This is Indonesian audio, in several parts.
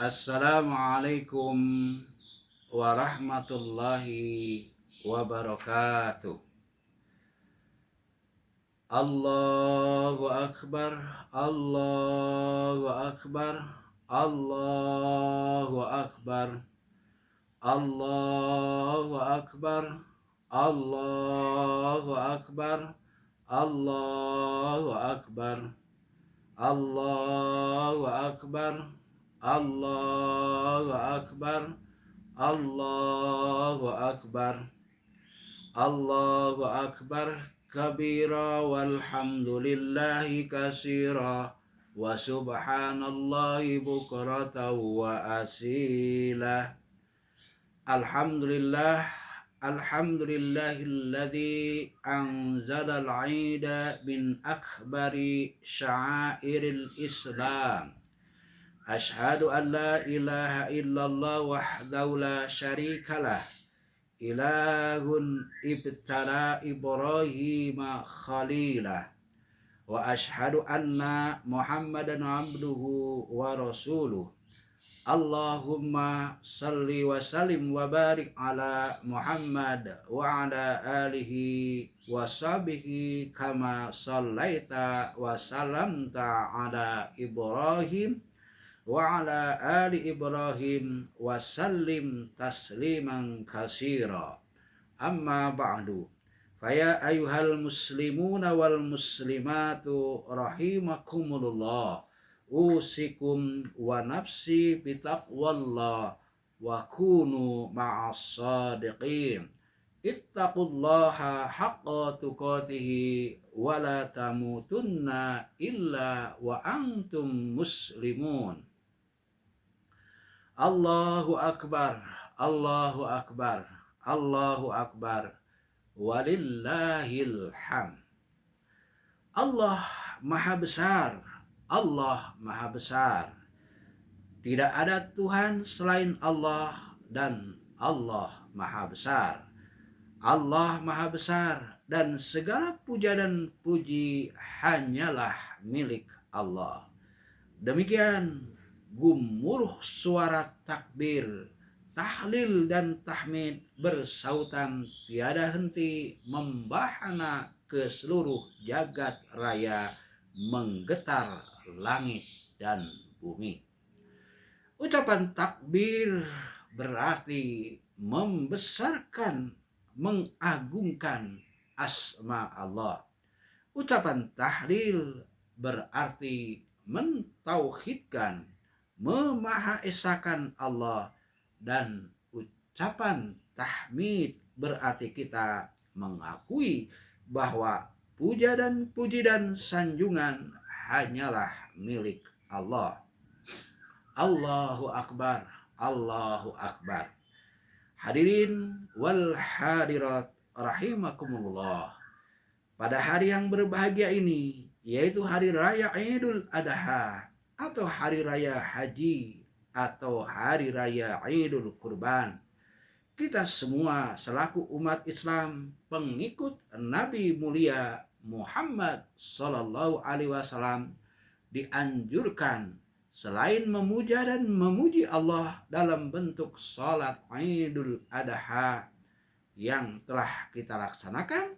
Assalamualaikum warahmatullahi wabarakatuh. Allahu Akbar, Allahu Akbar, Allahu Akbar, Allahu Akbar, Allahu Akbar, Allahu Akbar, Allahu Akbar, Allahu Akbar, Allahu Akbar, Allahu Akbar kabira walhamdulillahi kasira wa subhanallahi bukratan wa asila. Alhamdulillah, alhamdulillahilladzi anzalal 'ida min akbari sya'airil Islam. Asyhadu an la ilaha illallah wahdahu la syarikalah. Ilahun ibtala Ibrahim khalilah. Wa asyhadu anna Muhammadan abduhu wa rasuluh. Allahumma salli wa sallim wa barik ala Muhammad wa ala alihi wa sahbihi kama sallaita wa salamta ala Ibrahim wa ala ali Ibrahim wa sallim tasliman katsira. Amma ba'du. Faya ayyuhal muslimuna wal muslimatu rahimakumullah. Usikum wa nafsi bitaqwallah wa kunu ma'as sadiqin. Ittaqullaha haqqa tuqatihi wa la tamutunna illa wa antum muslimun. Allahu Akbar, Allahu Akbar, Allahu Akbar, walillahil hamd. Allah Maha Besar, Allah Maha Besar. Tidak ada Tuhan selain Allah dan Allah Maha Besar. Allah Maha Besar dan segala puja dan puji hanyalah milik Allah. Demikian gemuruh suara takbir, tahlil dan tahmid bersautan tiada henti membahana ke seluruh jagat raya, menggetar langit dan bumi. Ucapan takbir berarti membesarkan, mengagungkan asma Allah. Ucapan tahlil berarti mentauhidkan, memahaesakan Allah, dan ucapan tahmid berarti kita mengakui bahwa puja dan puji dan sanjungan hanyalah milik Allah. Allahu Akbar, Allahu Akbar. Hadirin wal hadirat rahimakumullah. Pada hari yang berbahagia ini, yaitu hari raya Idul Adha atau hari raya haji atau hari raya Idul Kurban, kita semua selaku umat Islam pengikut Nabi mulia Muhammad sallallahu alaihi wasallam dianjurkan selain memuja dan memuji Allah dalam bentuk salat Idul Adha yang telah kita laksanakan,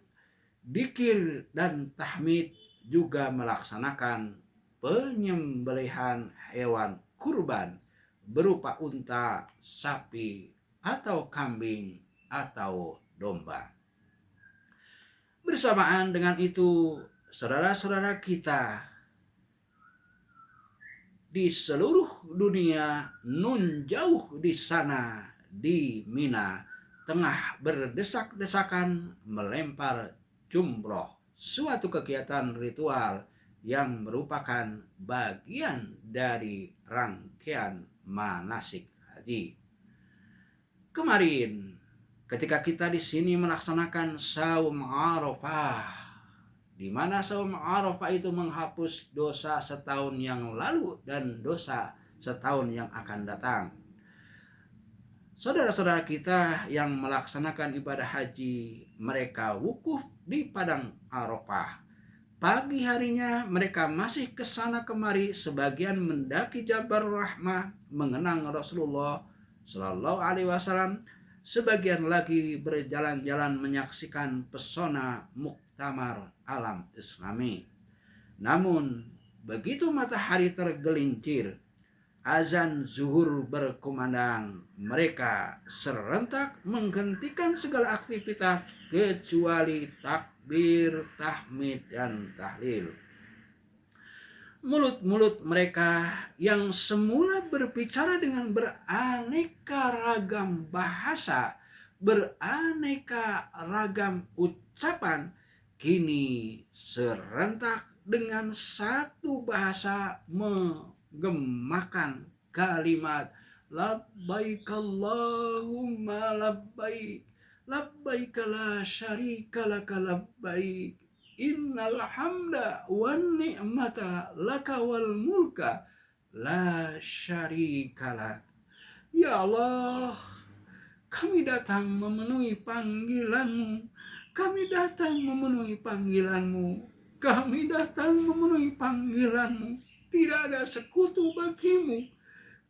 dzikir dan tahmid juga melaksanakan penyembelihan hewan kurban berupa unta, sapi, atau kambing, atau domba. Bersamaan dengan itu, saudara-saudara kita di seluruh dunia, nun jauh di sana di Mina, tengah berdesak-desakan melempar jumroh, suatu kegiatan ritual yang merupakan bagian dari rangkaian manasik haji. Kemarin ketika kita di sini melaksanakan saum Arafah, di mana saum Arafah itu menghapus dosa setahun yang lalu dan dosa setahun yang akan datang. Saudara-saudara kita yang melaksanakan ibadah haji, mereka wukuf di padang Arafah Pagi harinya mereka masih kesana kemari, sebagian mendaki Jabal Rahmah mengenang Rasulullah Shallallahu Alaihi Wasallam, sebagian lagi berjalan-jalan menyaksikan pesona muktamar alam Islami. Namun begitu matahari tergelincir, azan zuhur berkumandang, mereka serentak menghentikan segala aktivitas kecuali takbir, tahmid, dan tahlil. Mulut-mulut mereka yang semula berbicara dengan beraneka ragam bahasa, beraneka ragam ucapan, kini serentak dengan satu bahasa menggemakan kalimat labbaik Allahumma labbaik, labbaik la syarika laka labbaik, innal hamda wan ni'mata laka wal mulka la syarika. Ya Allah, kami datang memenuhi panggilan-Mu. Kami datang memenuhi panggilan-Mu. Kami datang memenuhi panggilan-Mu. Tidak ada sekutu bagimu.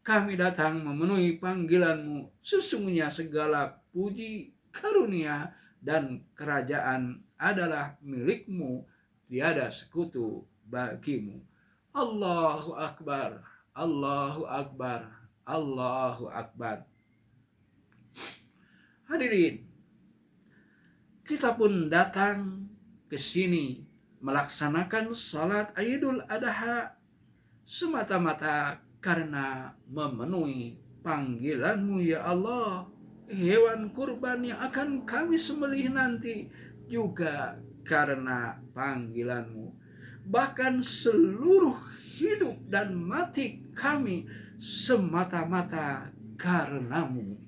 Kami datang memenuhi panggilan-Mu. Sesungguhnya segala puji, karunia, dan kerajaan adalah milik-Mu. Tiada sekutu bagimu. Allahu Akbar, Allahu Akbar, Allahu Akbar. Hadirin, kita pun datang ke sini melaksanakan salat Idul Adha semata-mata karena memenuhi panggilan-Mu ya Allah. Hewan kurban yang akan kami sembelih nanti juga karena panggilan-Mu. Bahkan seluruh hidup dan mati kami semata-mata karena-Mu.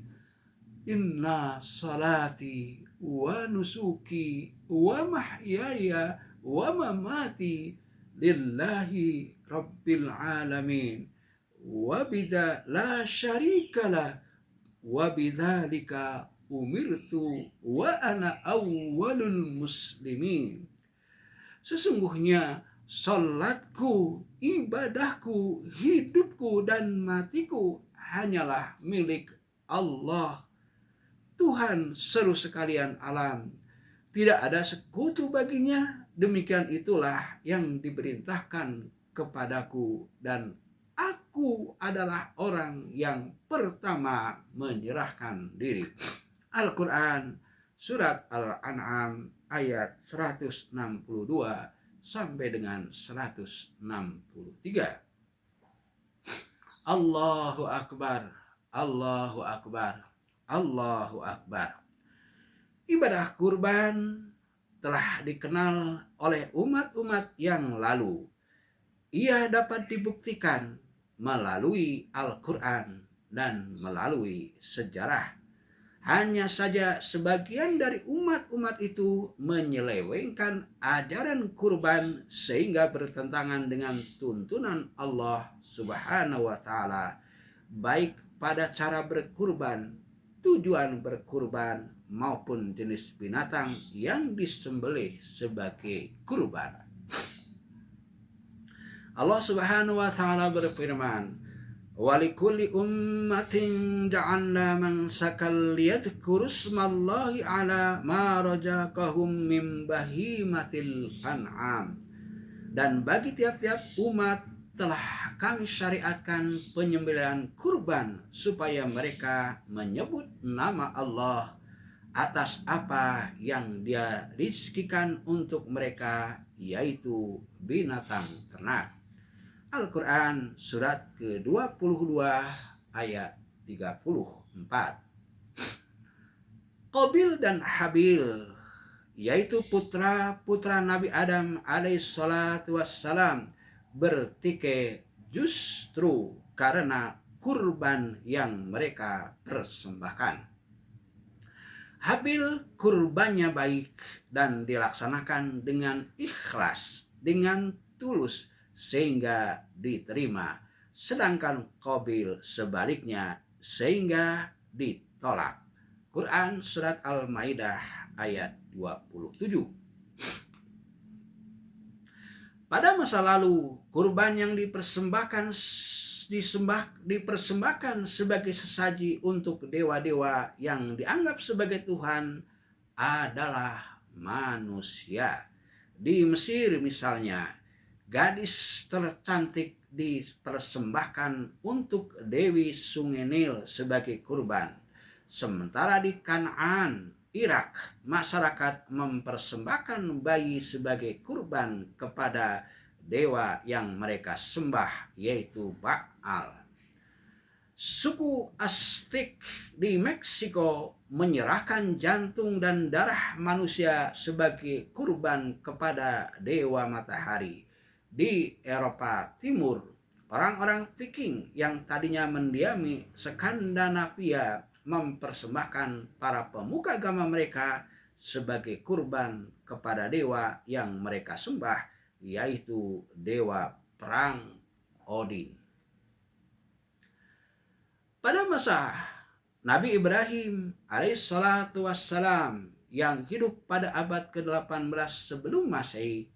Inna salati wa nusuki wa mahyaya wa mamati lillahi rabbil alamin wa bidza la syarikalah wa bidzalika umirtu wa ana awwalul muslimin. Sesungguhnya salatku, ibadahku, hidupku, dan matiku hanyalah milik Allah, Tuhan seru sekalian alam. Tidak ada sekutu baginya. Demikian itulah yang diperintahkan kepadaku, dan aku adalah orang yang pertama menyerahkan diri. Al-Quran surat Al-An'am ayat 162 sampai dengan 163. Allahu Akbar, Allahu Akbar, Allahu Akbar. Ibadah kurban telah dikenal oleh umat-umat yang lalu. Ia dapat dibuktikan melalui Al-Quran dan melalui sejarah. Hanya saja sebagian dari umat-umat itu menyelewengkan ajaran kurban sehingga bertentangan dengan tuntunan Allah Subhanahu wa Ta'ala, baik pada cara berkurban, tujuan berkurban, maupun jenis binatang yang disembelih sebagai kurban. Allah Subhanahu wa Ta'ala berfirman, walikulli ummatin ja'alna mansakal liyadhkuru ismallahi ala ma razaqahum min bahimatil an'am. Dan bagi tiap-tiap umat telah kami syariatkan penyembelihan kurban supaya mereka menyebut nama Allah atas apa yang Dia rizkikan untuk mereka, yaitu binatang ternak. Al-Quran surat ke-22 ayat 34. Qabil dan Habil, yaitu putra-putra Nabi Adam alaihissalatu wassalam, bertikai justru karena kurban yang mereka persembahkan. Habil kurbannya baik dan dilaksanakan dengan ikhlas, dengan tulus, sehingga diterima. Sedangkan Qabil sebaliknya, sehingga ditolak. Quran surat Al-Maidah ayat 27. Pada masa lalu, kurban yang dipersembahkan sebagai sesaji untuk dewa-dewa yang dianggap sebagai Tuhan adalah manusia. Di Mesir misalnya, gadis tercantik dipersembahkan untuk Dewi Sungai Nil sebagai kurban. Sementara di Kanaan, Irak, masyarakat mempersembahkan bayi sebagai kurban kepada dewa yang mereka sembah, yaitu Baal. Suku Aztec di Meksiko menyerahkan jantung dan darah manusia sebagai kurban kepada dewa matahari. Di Eropa Timur, orang-orang Viking yang tadinya mendiami Skandinavia mempersembahkan para pemuka agama mereka sebagai kurban kepada dewa yang mereka sembah, yaitu dewa perang Odin. Pada masa Nabi Ibrahim alaihissalatu wassalam yang hidup pada abad ke-18 sebelum Masehi,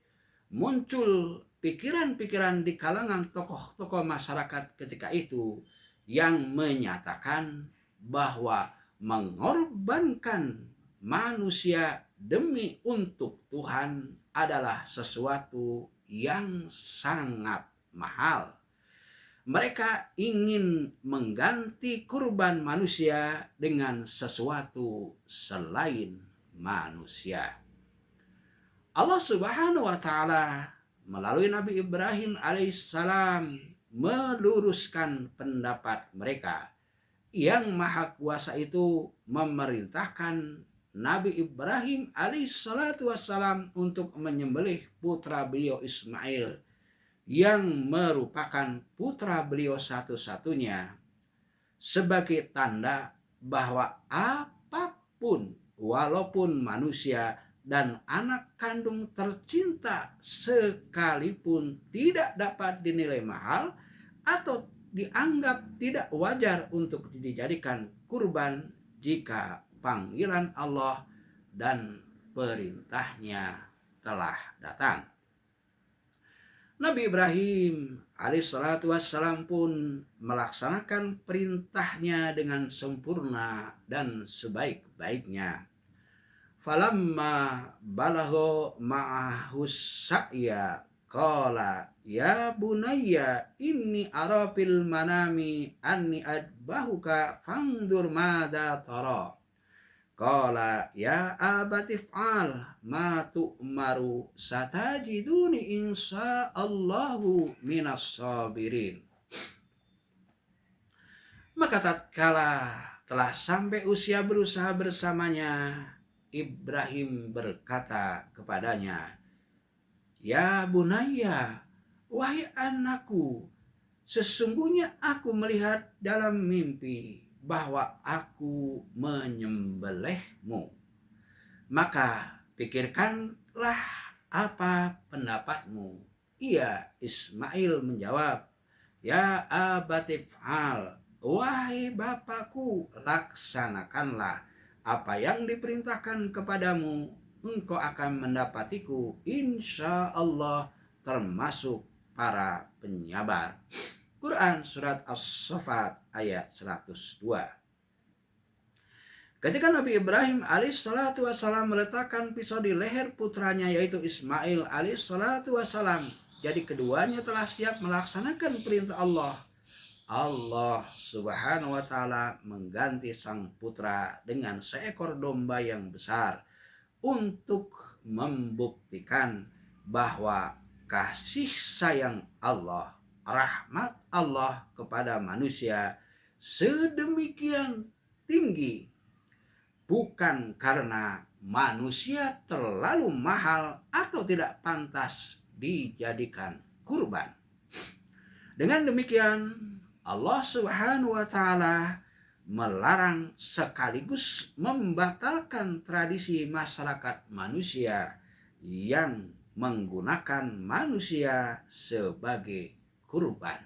muncul pikiran-pikiran di kalangan tokoh-tokoh masyarakat ketika itu yang menyatakan bahwa mengorbankan manusia demi untuk Tuhan adalah sesuatu yang sangat mahal. Mereka ingin mengganti kurban manusia dengan sesuatu selain manusia. Allah Subhanahu wa Ta'ala melalui Nabi Ibrahim alaihissalam meluruskan pendapat mereka. Yang Maha Kuasa itu memerintahkan Nabi Ibrahim alaihissalatu wassalam untuk menyembelih putra beliau Ismail yang merupakan putra beliau satu-satunya sebagai tanda bahwa apapun, walaupun manusia dan anak kandung tercinta sekalipun, tidak dapat dinilai mahal atau dianggap tidak wajar untuk dijadikan kurban jika panggilan Allah dan perintahnya telah datang. Nabi Ibrahim alaihissalatu wassalam pun melaksanakan perintahnya dengan sempurna dan sebaik-baiknya. Falamma balagho ma'ahus sa'ya qala ya bunayya inni ara fil manami anni adbahuka fandur mada tara. Qala ya abati fa'al ma tu'maru satajiduni insyaallahu minas sabirin. Maka tatkala telah sampai usia berusaha bersamanya, Ibrahim berkata kepadanya, ya bunayya, wahai anakku, sesungguhnya aku melihat dalam mimpi bahwa aku menyembelihmu. Maka pikirkanlah apa pendapatmu. Ia Ismail menjawab, ya abati fa'al, wahai bapakku, laksanakanlah apa yang diperintahkan kepadamu, engkau akan mendapatiku insya Allah termasuk para penyabar. Quran Surat As-Saffat ayat 102. Ketika Nabi Ibrahim alaihissalatu wassalam meletakkan pisau di leher putranya yaitu Ismail alaihissalatu wassalam, jadi keduanya telah siap melaksanakan perintah Allah. Allah Subhanahu wa Ta'ala mengganti sang putra dengan seekor domba yang besar untuk membuktikan bahwa kasih sayang Allah, rahmat Allah kepada manusia sedemikian tinggi bukan karena manusia terlalu mahal atau tidak pantas dijadikan kurban. Dengan demikian Allah Subhanahu wa Ta'ala melarang sekaligus membatalkan tradisi masyarakat manusia yang menggunakan manusia sebagai kurban.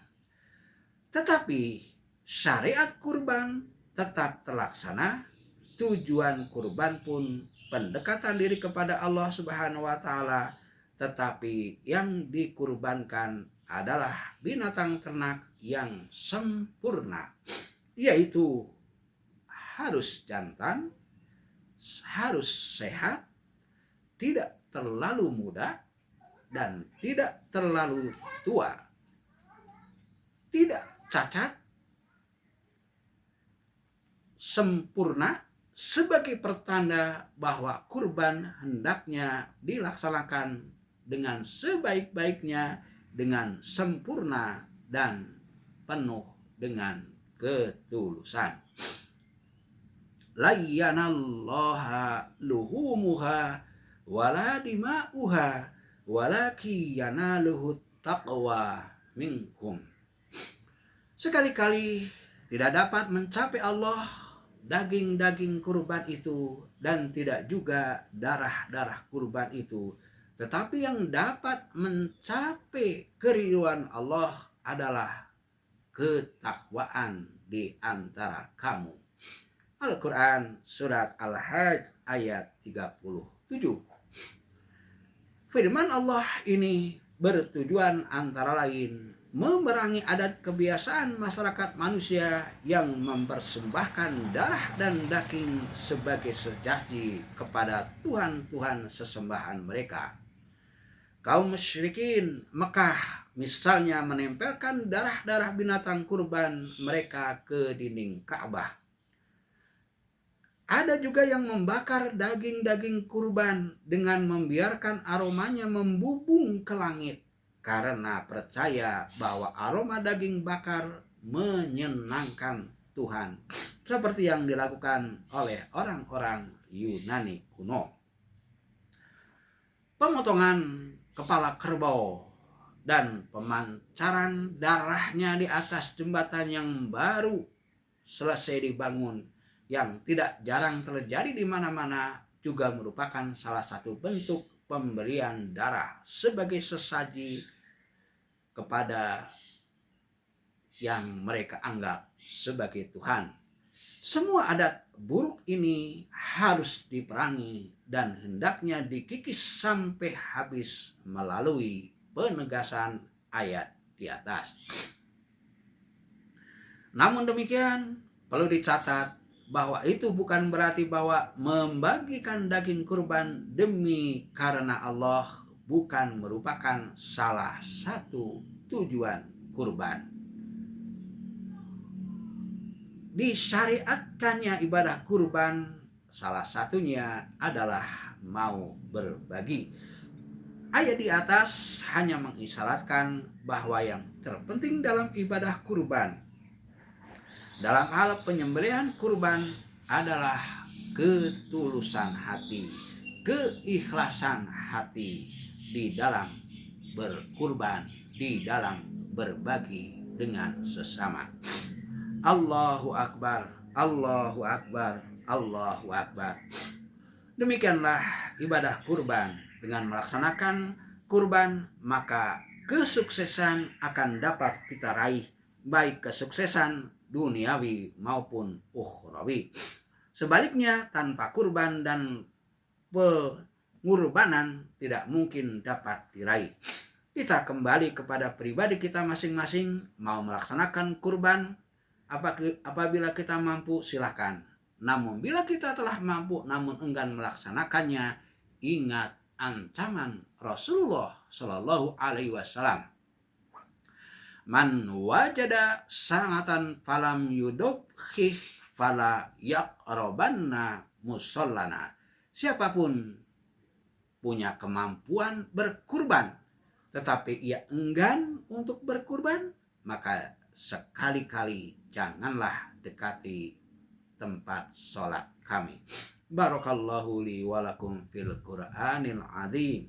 Tetapi syariat kurban tetap terlaksana. Tujuan kurban pun pendekatan diri kepada Allah Subhanahu wa Ta'ala tetapi yang dikurbankan adalah binatang ternak yang sempurna, yaitu harus jantan, harus sehat, tidak terlalu muda, dan tidak terlalu tua, tidak cacat, sempurna, sebagai pertanda bahwa kurban hendaknya dilaksanakan dengan sebaik-baiknya, dengan sempurna dan penuh dengan ketulusan. La yanallaha luhumuha wala dima'uha walaki yanaluhu taqwa minkum. Sekali-kali tidak dapat mencapai Allah daging-daging kurban itu, dan tidak juga darah-darah kurban itu, tetapi yang dapat mencapai keridhaan Allah adalah ketakwaan di antara kamu. Al-Quran surat Al-Hajj ayat 37. Firman Allah ini bertujuan antara lain memerangi adat kebiasaan masyarakat manusia yang mempersembahkan darah dan daging sebagai sesaji kepada tuhan-tuhan sesembahan mereka. Kaum musyrikin Mekah misalnya menempelkan darah-darah binatang kurban mereka ke dinding Ka'bah. Ada juga yang membakar daging-daging kurban dengan membiarkan aromanya membubung ke langit, karena percaya bahwa aroma daging bakar menyenangkan Tuhan, seperti yang dilakukan oleh orang-orang Yunani kuno. Pemotongan kepala kerbau dan pemancaran darahnya di atas jembatan yang baru selesai dibangun, yang tidak jarang terjadi di mana-mana, juga merupakan salah satu bentuk pemberian darah sebagai sesaji kepada yang mereka anggap sebagai Tuhan. Semua adat buruk ini harus diperangi dan hendaknya dikikis sampai habis melalui penegasan ayat di atas. Namun demikian, perlu dicatat bahwa itu bukan berarti bahwa membagikan daging kurban demi karena Allah bukan merupakan salah satu tujuan kurban. Disyariatkannya ibadah kurban salah satunya adalah mau berbagi. Ayat di atas hanya mengisyaratkan bahwa yang terpenting dalam ibadah kurban, dalam hal penyembelihan kurban, adalah ketulusan hati, keikhlasan hati di dalam berkurban, di dalam berbagi dengan sesama. Allahu Akbar, Allahu Akbar, Allahu Akbar. Demikianlah ibadah kurban. Dengan melaksanakan kurban, maka kesuksesan akan dapat kita raih, baik kesuksesan duniawi maupun ukhrawi. Sebaliknya, tanpa kurban dan pengorbanan tidak mungkin dapat diraih. Kita kembali kepada pribadi kita masing-masing, mau melaksanakan kurban. Apabila kita mampu, silakan. Namun bila kita telah mampu namun enggan melaksanakannya, ingat ancaman Rasulullah Shallallahu Alaihi Wasallam. Man wajada sanatan falam yudobkhih fala yaqrabanna musallana. Siapapun punya kemampuan berkurban, tetapi ia enggan untuk berkurban, maka sekali-kali janganlah dekati tempat sholat kami. Barakallahu li walakum fil Qur'anil azim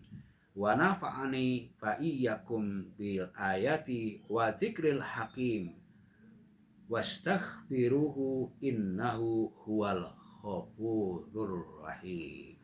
wa nafa'ani fa iyyakum bil ayati wa dzikril hakim wastaghfiruhu innahu huwal ghafurur rahim.